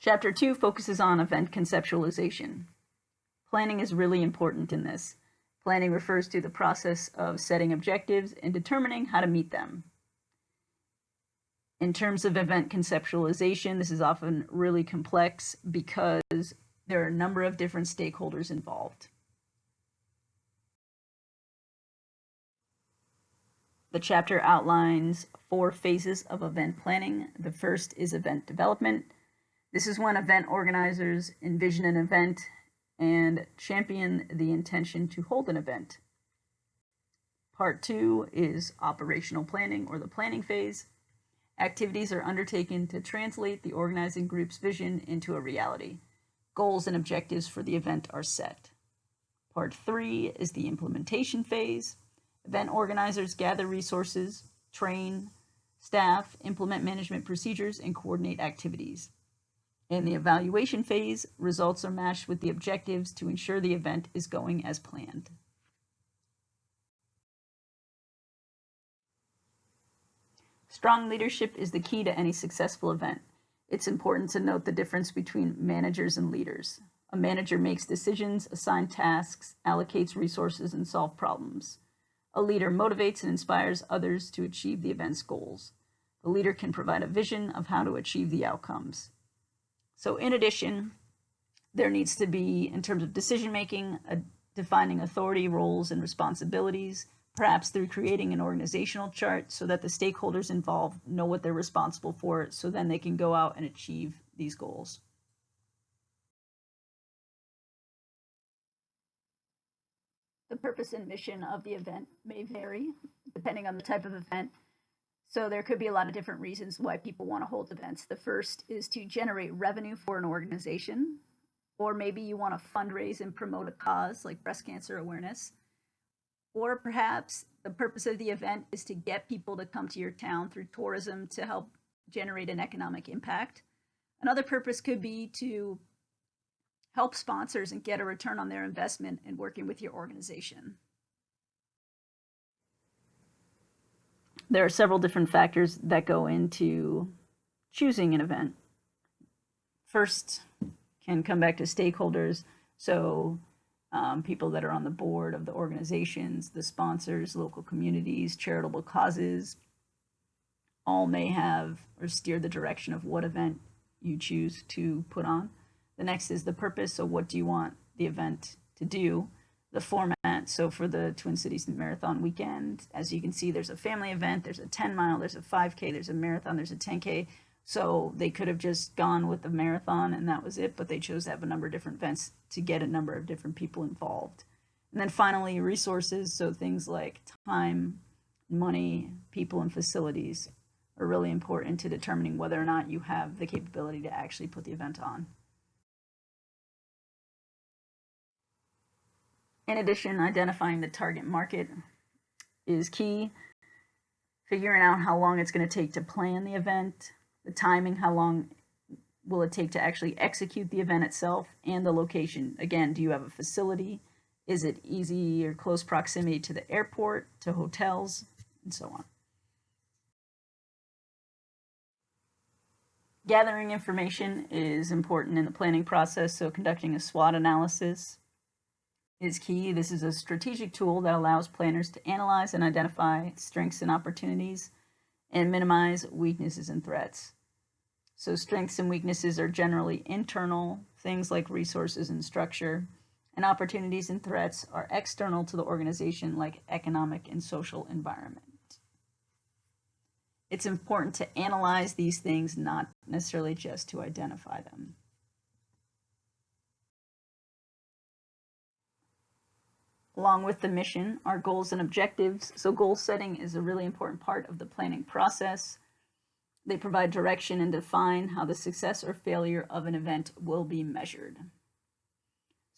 Chapter 2 focuses on event conceptualization. Planning is really important in this. Planning refers to the process of setting objectives and determining how to meet them. In terms of event conceptualization, this is often really complex because there are a number of different stakeholders involved. The chapter outlines 4 phases of event planning. The first is event development. This is when event organizers envision an event and champion the intention to hold an event. Part 2 is operational planning, or the planning phase. Activities are undertaken to translate the organizing group's vision into a reality. Goals and objectives for the event are set. Part 3 is the implementation phase. Event organizers gather resources, train staff, implement management procedures, and coordinate activities. In the evaluation phase, results are matched with the objectives to ensure the event is going as planned. Strong leadership is the key to any successful event. It's important to note the difference between managers and leaders. A manager makes decisions, assigns tasks, allocates resources, and solves problems. A leader motivates and inspires others to achieve the event's goals. The leader can provide a vision of how to achieve the outcomes. So in addition, there needs to be, in terms of decision-making, defining authority, roles, and responsibilities, perhaps through creating an organizational chart so that the stakeholders involved know what they're responsible for, so then they can go out and achieve these goals. The purpose and mission of the event may vary depending on the type of event. So there could be a lot of different reasons why people want to hold events. The first is to generate revenue for an organization, or maybe you want to fundraise and promote a cause like breast cancer awareness. Or perhaps the purpose of the event is to get people to come to your town through tourism to help generate an economic impact. Another purpose could be to help sponsors and get a return on their investment in working with your organization. There are several different factors that go into choosing an event. First, can come back to stakeholders. So people that are on the board of the organizations, the sponsors, local communities, charitable causes, all may have or steer the direction of what event you choose to put on. The next is the purpose. So what do you want the event to do? The format. So for the Twin Cities Marathon weekend, as you can see, there's a family event, there's a 10-mile, there's a 5K, there's a marathon, there's a 10K. So they could have just gone with the marathon and that was it, but they chose to have a number of different events to get a number of different people involved. And then finally, resources. So things like time, money, people, and facilities are really important to determining whether or not you have the capability to actually put the event on. In addition, identifying the target market is key. Figuring out how long it's going to take to plan the event, the timing, how long will it take to actually execute the event itself, and the location. Again, do you have a facility? Is it easy or close proximity to the airport, to hotels, and so on. Gathering information is important in the planning process, so conducting a SWOT analysis is key. This is a strategic tool that allows planners to analyze and identify strengths and opportunities and minimize weaknesses and threats. So strengths and weaknesses are generally internal, things like resources and structure, and opportunities and threats are external to the organization, like economic and social environment. It's important to analyze these things, not necessarily just to identify them. Along with the mission are goals and objectives. So goal setting is a really important part of the planning process. They provide direction and define how the success or failure of an event will be measured.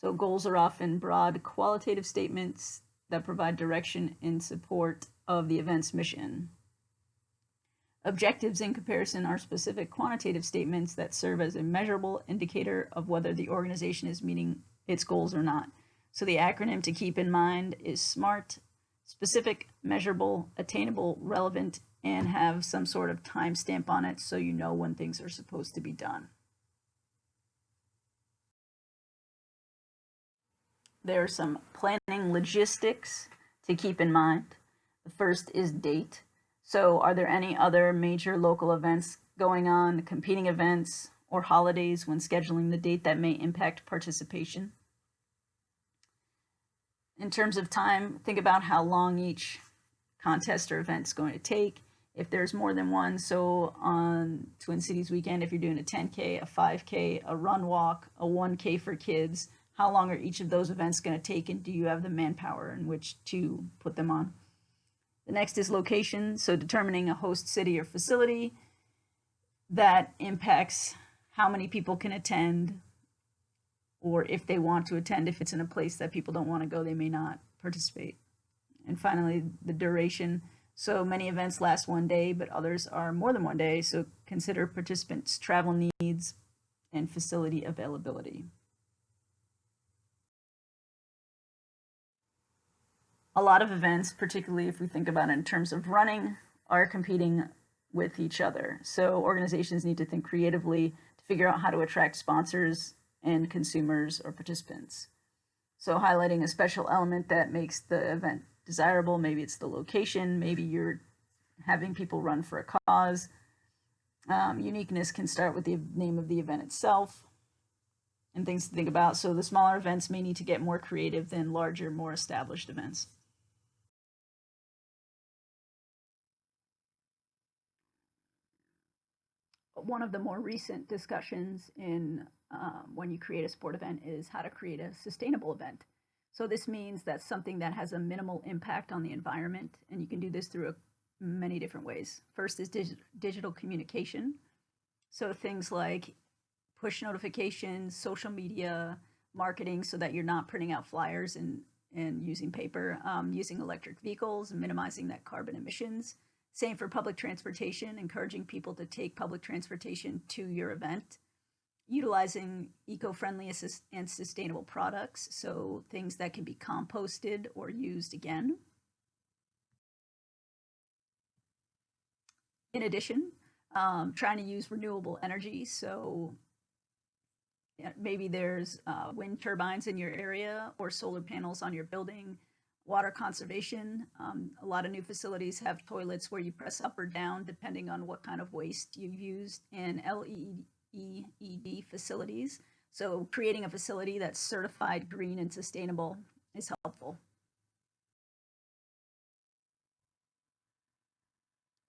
So goals are often broad qualitative statements that provide direction in support of the event's mission. Objectives, in comparison, are specific quantitative statements that serve as a measurable indicator of whether the organization is meeting its goals or not. So the acronym to keep in mind is SMART: specific, measurable, attainable, relevant, and have some sort of timestamp on it so you know when things are supposed to be done. There are some planning logistics to keep in mind. The first is date. So, are there any other major local events going on, competing events, or holidays when scheduling the date that may impact participation? In terms of time, think about how long each contest or event is going to take. If there's more than one, so on Twin Cities weekend, if you're doing a 10K, a 5K, a run walk, a 1K for kids, how long are each of those events going to take, and do you have the manpower in which to put them on? The next is location, so determining a host city or facility that impacts how many people can attend, or if they want to attend. If it's in a place that people don't want to go, they may not participate. And finally, the duration. So many events last one day, but others are more than one day. So consider participants' travel needs and facility availability. A lot of events, particularly if we think about it in terms of running, are competing with each other. So organizations need to think creatively to figure out how to attract sponsors and consumers or participants. So highlighting a special element that makes the event desirable. Maybe it's the location. Maybe you're having people run for a cause. Uniqueness can start with the name of the event itself and things to think about. So the smaller events may need to get more creative than larger, more established events. One of the more recent discussions in when you create a sport event is how to create a sustainable event. So this means that something that has a minimal impact on the environment, and you can do this through many different ways. First is digital communication. So things like push notifications, social media, marketing, so that you're not printing out flyers and using paper, using electric vehicles, and minimizing that carbon emissions. Same for public transportation, encouraging people to take public transportation to your event. Utilizing eco-friendly and sustainable products, so things that can be composted or used again. In addition, trying to use renewable energy, so maybe there's wind turbines in your area or solar panels on your building. Water conservation, a lot of new facilities have toilets where you press up or down depending on what kind of waste you've used, and LEED facilities. So creating a facility that's certified green and sustainable is helpful.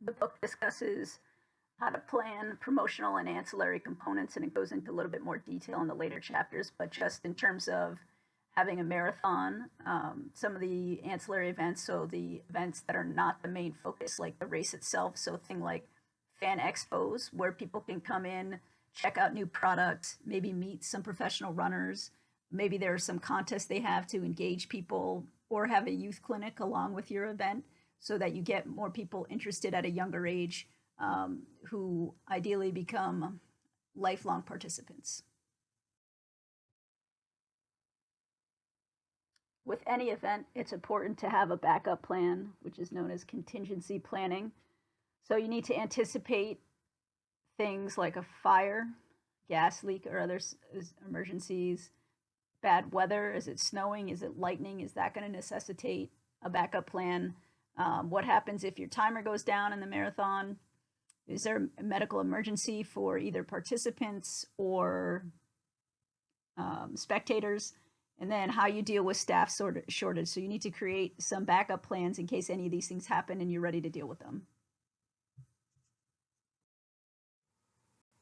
The book discusses how to plan promotional and ancillary components, and it goes into a little bit more detail in the later chapters, but just in terms of having a marathon, some of the ancillary events, so the events that are not the main focus, like the race itself, so thing like fan expos, where people can come in, check out new products, maybe meet some professional runners. Maybe there are some contests they have to engage people, or have a youth clinic along with your event so that you get more people interested at a younger age, who ideally become lifelong participants. With any event, it's important to have a backup plan, which is known as contingency planning. So you need to anticipate things like a fire, gas leak, or other emergencies. Bad weather, is it snowing, is it lightning, is that going to necessitate a backup plan? What happens if your timer goes down in the marathon? Is there a medical emergency for either participants or spectators? And then how you deal with staff shortage. So you need to create some backup plans in case any of these things happen and you're ready to deal with them.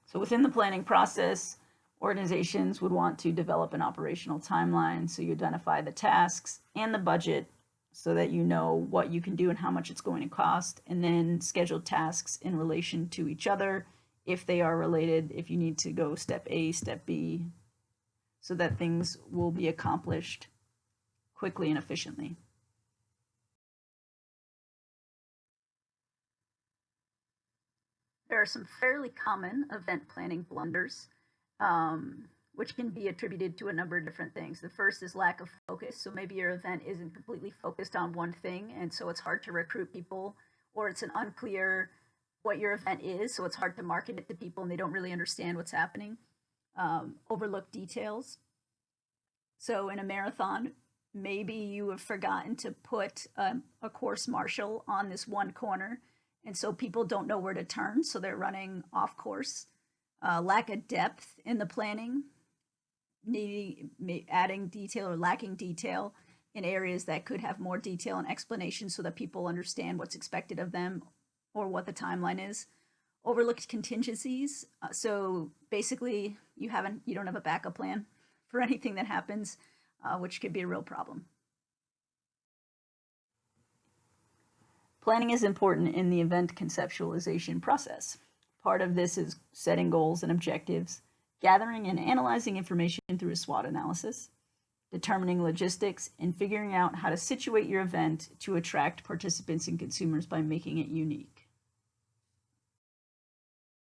So within the planning process, organizations would want to develop an operational timeline. So you identify the tasks and the budget so that you know what you can do and how much it's going to cost, and then schedule tasks in relation to each other if they are related, if you need to go step A, step B, so that things will be accomplished quickly and efficiently. There are some fairly common event planning blunders, which can be attributed to a number of different things. The first is lack of focus. So maybe your event isn't completely focused on one thing, and so it's hard to recruit people, or it's an unclear what your event is, so it's hard to market it to people and they don't really understand what's happening. Overlook details. So in a marathon, maybe you have forgotten to put a course marshal on this one corner, and so people don't know where to turn, so they're running off course. Lack of depth in the planning, adding detail or lacking detail in areas that could have more detail and explanation so that people understand what's expected of them or what the timeline is. Overlooked contingencies. So basically, you don't have a backup plan for anything that happens, which could be a real problem. Planning is important in the event conceptualization process. Part of this is setting goals and objectives, gathering and analyzing information through a SWOT analysis, determining logistics, and figuring out how to situate your event to attract participants and consumers by making it unique.